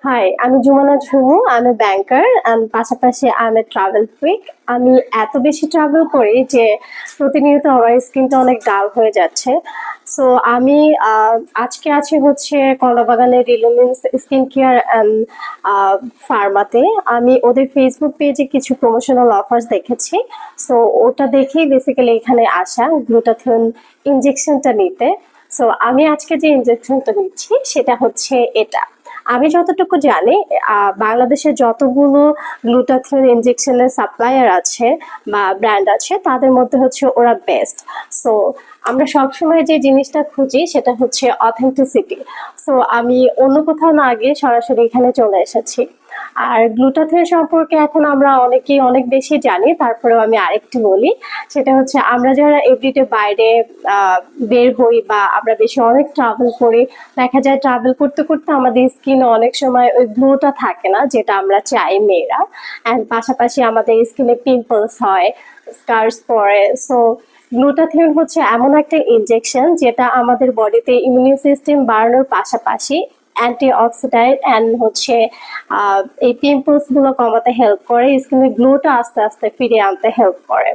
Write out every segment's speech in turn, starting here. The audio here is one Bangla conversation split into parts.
হাই, আমি জুমানা ঝুমু। আমি ব্যাংকার এন্ড পাশাপাশি আমি ট্রাভেল ফ্রিক। আমি এত বেশি ট্রাভেল করি যে প্রতিনিয়ত আমার স্কিনটা অনেক ডাল হয়ে যাচ্ছে। সো আমি আজকে আছি হচ্ছে কলাবাগানের রিলুমিন্স স্কিন কেয়ার অ্যান্ড ফার্মাতে। আমি ওদের ফেসবুক পেজে কিছু প্রমোশনাল অফার্স দেখেছি। সো ওটা দেখেই বেসিক্যালি এখানে আসা গ্লুটাথিয়ন ইনজেকশনটা নিতে। সো আমি আজকে যে ইনজেকশনটা নিচ্ছি সেটা হচ্ছে এটা। আমি যতটুকু জানি বাংলাদেশে যতগুলো গ্লুটাথিয়ন ইনজেকশনের সাপ্লায়ার আছে বা ব্র্যান্ড আছে তাদের মধ্যে হচ্ছে ওরা বেস্ট। সো আমরা সবসময় যে জিনিসটা খুঁজি সেটা হচ্ছে অথেন্টিসিটি। সো আমি অন্য কোথাও না গিয়ে সরাসরি এখানে চলে এসেছি। আর গ্লুটাথিয়ন সম্পর্কে এখন আমরা অনেকেই অনেক বেশি জানি, তারপরেও আমি আরেকটু বলি। সেটা হচ্ছে আমরা যারা এভরিডে বাইরে বের হই বা আমরা বেশি অনেক ট্রাভেল করি, দেখা যায় ট্রাভেল করতে করতে আমাদের স্কিনে অনেক সময় ওই গ্লোটা থাকে না যেটা আমরা চাই মেয়েরা। অ্যান্ড পাশাপাশি আমাদের স্কিনে পিম্পলস হয়, স্কার্স পড়ে। সো গ্লুটাথিয়ন হচ্ছে এমন একটা ইনজেকশন যেটা আমাদের বডিতে ইমিউন সিস্টেম বাড়ানোর পাশাপাশি অ্যান্টি অক্সিডেন্ট অ্যান্ড হচ্ছে এই পিম্পলস গুলো কমাতে হেল্প করে, স্কিনের গ্লোটা আস্তে আস্তে ফিরিয়ে আনতে হেল্প করে।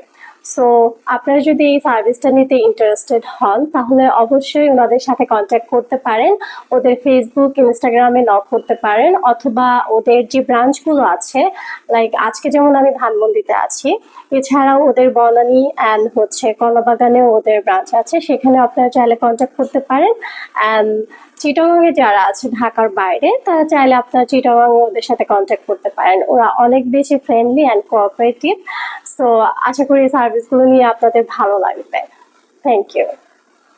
সো আপনারা যদি এই সার্ভিসটা নিতে ইন্টারেস্টেড হন তাহলে অবশ্যই ওনাদের সাথে কন্ট্যাক্ট করতে পারেন। ওদের ফেসবুক ইনস্টাগ্রামে নক করতে পারেন, অথবা ওদের যে ব্রাঞ্চগুলো আছে, লাইক আজকে যেমন আমি ধানমন্ডিতে আছি, এছাড়াও ওদের বনানী অ্যান্ড হচ্ছে কলাবাগানেও ওদের ব্রাঞ্চ আছে, সেখানে আপনারা চাইলে কন্ট্যাক্ট করতে পারেন। অ্যান্ড চিটাগাংয়ে যারা আছে ঢাকার বাইরে তারা চাইলে আপনারা চিটাগাং ওদের সাথে কন্ট্যাক্ট করতে পারেন। ওরা অনেক বেশি ফ্রেন্ডলি অ্যান্ড কোঅপারেটিভ। সো আশা করি এই সার্ভিসগুলো নিয়ে আপনাদের ভালো লাগবে। Thank you.